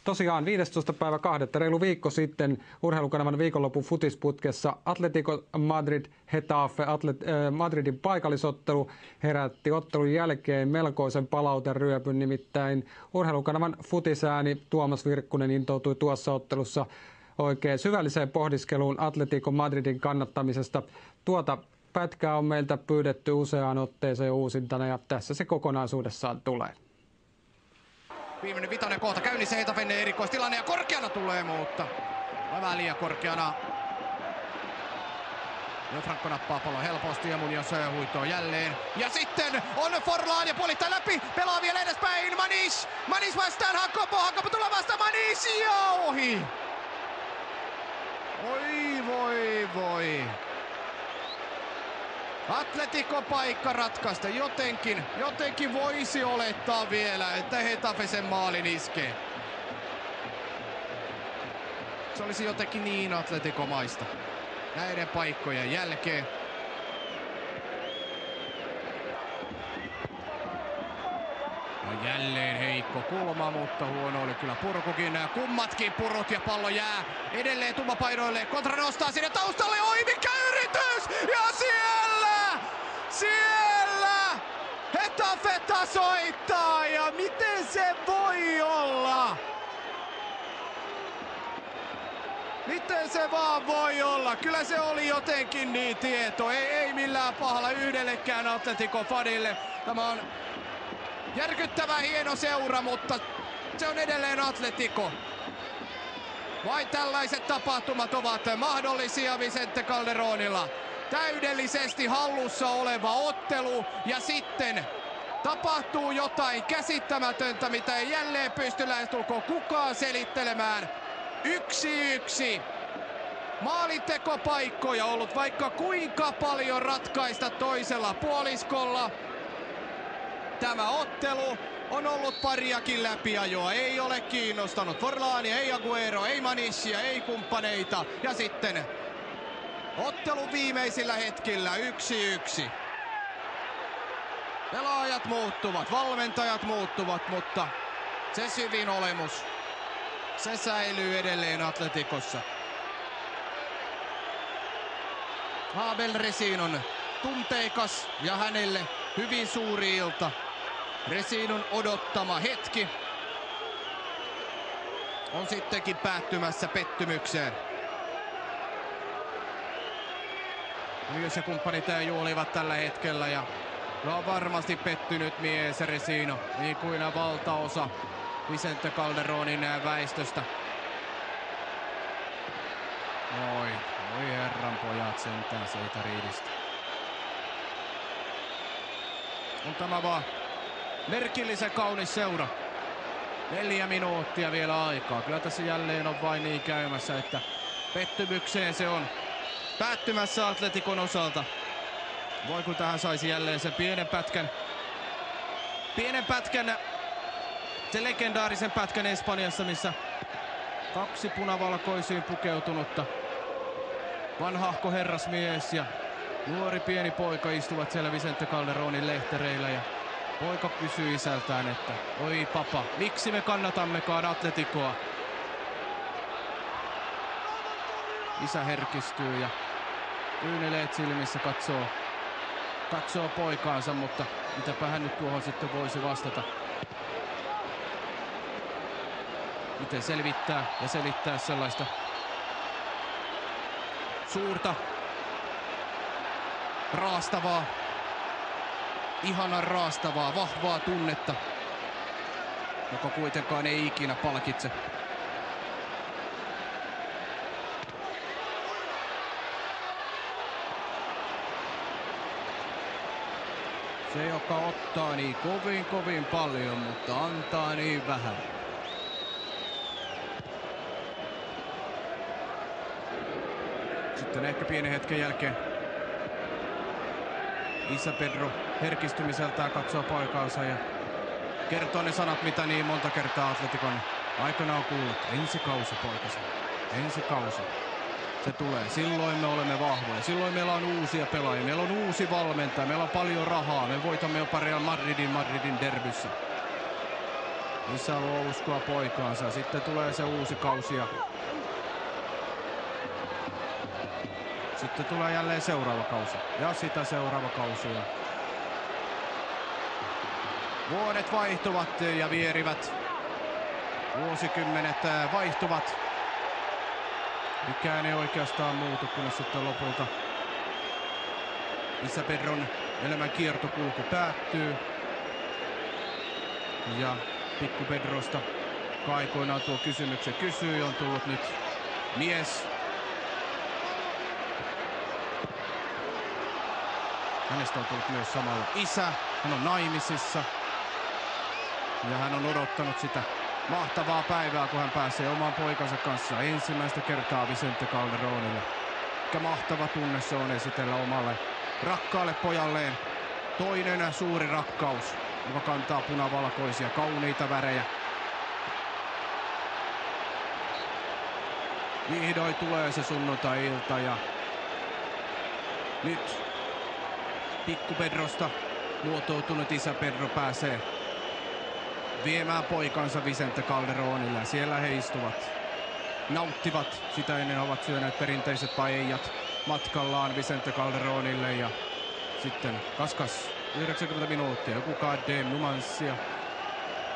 Tosiaan 15.2. reilu viikko sitten urheilukanavan viikonlopun futisputkessa Atletico Madrid Getafe Madridin paikallisottelu herätti ottelun jälkeen melkoisen palauteryöpyn, nimittäin urheilukanavan futisääni Tuomas Virkkunen intoutui tuossa ottelussa oikein syvälliseen pohdiskeluun Atletico Madridin kannattamisesta. Tuota pätkää on meiltä pyydetty useaan otteeseen uusintana ja tässä se kokonaisuudessaan tulee. Viimeinen vitonen kohta käynnissä, Getafen erikoistilanne ja korkeana tulee, mutta vähän liian korkeana. Franco nappaa pallon helposti ja Munoz huitoo jälleen. Ja sitten on Forlán ja puolittaa läpi, pelaa vielä edespäin, Maniš vastaan, Hakopo tulee vastaan, Maniš ja ohi! Voi. Atletico paikka ratkaista. Jotenkin voisi olettaa vielä, että Getafe sen maalin iskee. Se olisi jotenkin niin Atletico-maista näiden paikkojen jälkeen. Ja jälleen heikko kulma, mutta huono oli kyllä purkukin. Kummatkin purut ja pallo jää edelleen tummapaidoille. Kontra nostaa sinne taustalle. Oi mikä yritys! Ja siellä Getafe tasoittaa ja miten se voi olla? Miten se vaan voi olla? Kyllä se oli jotenkin niin tieto. Ei millään pahalla yhdellekään Atletico-fanille. Tämä on järkyttävä hieno seura, mutta se on edelleen Atletico. Vain tällaiset tapahtumat ovat mahdollisia Vicente Calderonilla. Täydellisesti hallussa oleva ottelu ja sitten tapahtuu jotain käsittämätöntä, mitä ei jälleen pysty lähestulkoon kukaan selittelemään. 1-1. Maalintekopaikkoja ollut vaikka kuinka paljon ratkaista toisella puoliskolla. Tämä ottelu on ollut pariakin läpiajoa. Ei ole kiinnostanut Forlania, ei Agüero, ei Manišia, ei kumppaneita. Ja sitten ottelun viimeisillä hetkillä 1-1. Pelaajat muuttuvat, valmentajat muuttuvat, mutta se syvin olemus, se säilyy edelleen Atleticossa. Abel Resín on tunteikas ja hänelle hyvin suuri ilta. Resínon odottama hetki on sittenkin päättymässä pettymykseen. Myös ja kumppanit juhlivat tällä hetkellä ja on varmasti pettynyt mies Resíno, niin kuin valtaosa Vicente Calderonin väistöstä. Oi herran pojat sentään siitä riidistä. On tämä vaan merkillisen kaunis seura. 4 minuuttia vielä aikaa. Kyllä tässä jälleen on vain niin käymässä, että pettymykseen se on päättymässä Atleticon osalta. Voi kun tähän saisi jälleen sen pienen pätkän, se legendaarisen pätkän Espanjassa, missä 2 punavalkoisiin pukeutunutta vanhahko herrasmies ja nuori pieni poika istuvat siellä Vicente Calderonin lehtereillä ja poika kysyy isältään, että oi papa, miksi me kannatammekaan Atleticoa? Isä herkistyy ja kyyneleet silmissä katsoo poikaansa, mutta mitäpä hän nyt tuohon sitten voisi vastata. Miten selvittää ja selittää sellaista suurta, raastavaa, ihanan raastavaa, vahvaa tunnetta, joka kuitenkaan ei ikinä palkitse. Se, joka ottaa niin kovin paljon, mutta antaa niin vähän. Sitten ehkä pienen hetken jälkeen isä Pedro herkistymiseltään katsoo poikaansa ja kertoo ne sanat, mitä niin monta kertaa Atleticon aikana on kuullut. Ensi kausi, poikasi. Ensi kausi. Se tulee. Silloin me olemme vahvoja. Silloin meillä on uusia pelaajia. Meillä on uusi valmentaja. Meillä on paljon rahaa. Me voitamme jopa Real Madridin derbyssä. Isä luo uskoa poikaansa. Sitten tulee se uusi kausi ja sitten tulee jälleen seuraava kausi ja sitä seuraava kausi. Ja vuodet vaihtuvat ja vierivät. Vuosikymmenet vaihtuvat. Mikään ei oikeastaan muutu, kunnes sitten lopulta Isä Pedron elämän kiertokulku päättyy. Ja pikku Pedrosta aikoinaan tuo kysymyksen kysyi, on tullut nyt mies. Hänestä on tullut myös samalla isä. Hän on naimisissa. Ja hän on odottanut sitä mahtavaa päivää, kun hän pääsee oman poikansa kanssa ensimmäistä kertaa Vicente Calderonille. Mikä mahtava tunne se on esitellä omalle rakkaalle pojalleen toinen suuri rakkaus, joka kantaa punavalkoisia kauniita värejä. Vihdoin tulee se sunnuntai-ilta ja nyt pikku Pedrosta muotoutunut Isä Pedro pääsee viemään poikansa Vicente Calderonille ja siellä he istuvat. Nauttivat, sitä ennen ovat syöneet perinteiset paellat matkallaan Vicente Calderonille ja sitten kaskas 90 minuuttia, joku KD Numancia,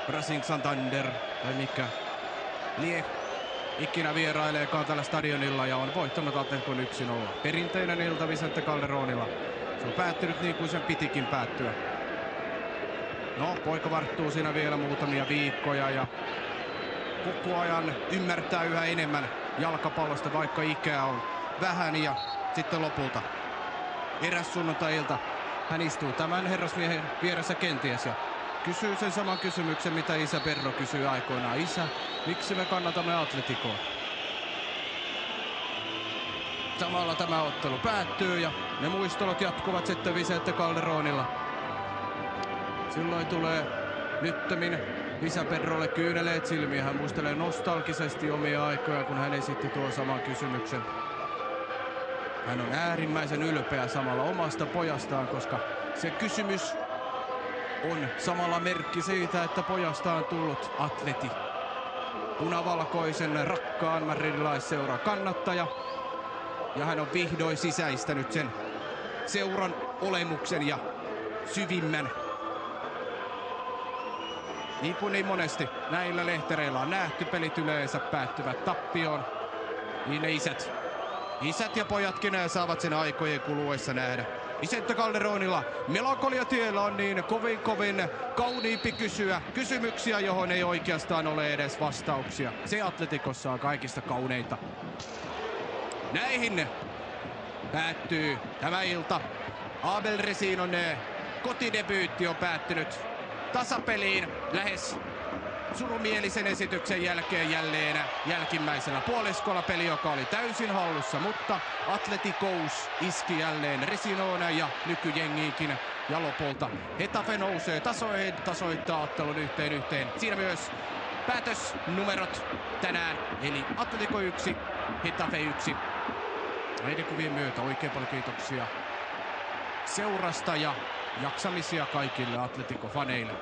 Racing Santander tai mikä lie ikinä vieraileekaan tällä stadionilla ja on voittanut Atleticon 1-0. Perinteinen ilta Vicente Calderonilla. Se on päättynyt niin kuin sen pitikin päättyä. No, poika varttuu siinä vielä muutamia viikkoja ja koko ajan ymmärtää yhä enemmän jalkapallosta, vaikka ikää on vähän ja sitten lopulta eräs sunnuntai-ilta hän istuu tämän herrasmiehen vieressä kenties ja kysyy sen saman kysymyksen, mitä Isä Pedro kysyi aikoinaan. Isä, miksi me kannatamme Atleticoa? Samalla tämä ottelu päättyy ja ne muistelut jatkuvat sitten Vicente Calderonilla. Silloin tulee nyttemmin Isä Pedrolle kyyneleet silmiä. Hän muistelee nostalgisesti omia aikoja, kun hän esitti tuon saman kysymyksen. Hän on äärimmäisen ylpeä samalla omasta pojastaan, koska se kysymys on samalla merkki siitä, että pojasta on tullut atleti. Punavalkoisen rakkaan madridilaisseuran kannattaja. Ja hän on vihdoin sisäistänyt sen seuran olemuksen ja syvimmän. Niin kuin niin monesti näillä lehtereillä on nähty, pelit yleensä päättyvät tappioon. Niin ne isät ja pojatkin saavat sen aikojen kuluessa nähdä. Vicente Calderonilla melankoliatiellä on niin kovin kauniimpi kysyä kysymyksiä, johon ei oikeastaan ole edes vastauksia. Se Atleticossa on kaikista kauneinta. Näihin päättyy tämä ilta. Abel Resinon kotidebyytti on päättynyt tasapeliin lähes surumielisen esityksen jälkeen jälleen jälkimmäisellä puoliskolla peli, joka oli täysin hallussa, mutta Atleticos iski jälleen Resinona ja nykyjengiinkin ja lopulta Getafe nousee tasoihin, tasoittaa ottelun 1-1. Siinä myös päätösnumerot tänään, eli Atletico 1, Getafe 1. Näiden kuvien myötä oikein paljon kiitoksia seurasta ja jaksamisia kaikille Atletico-faneille.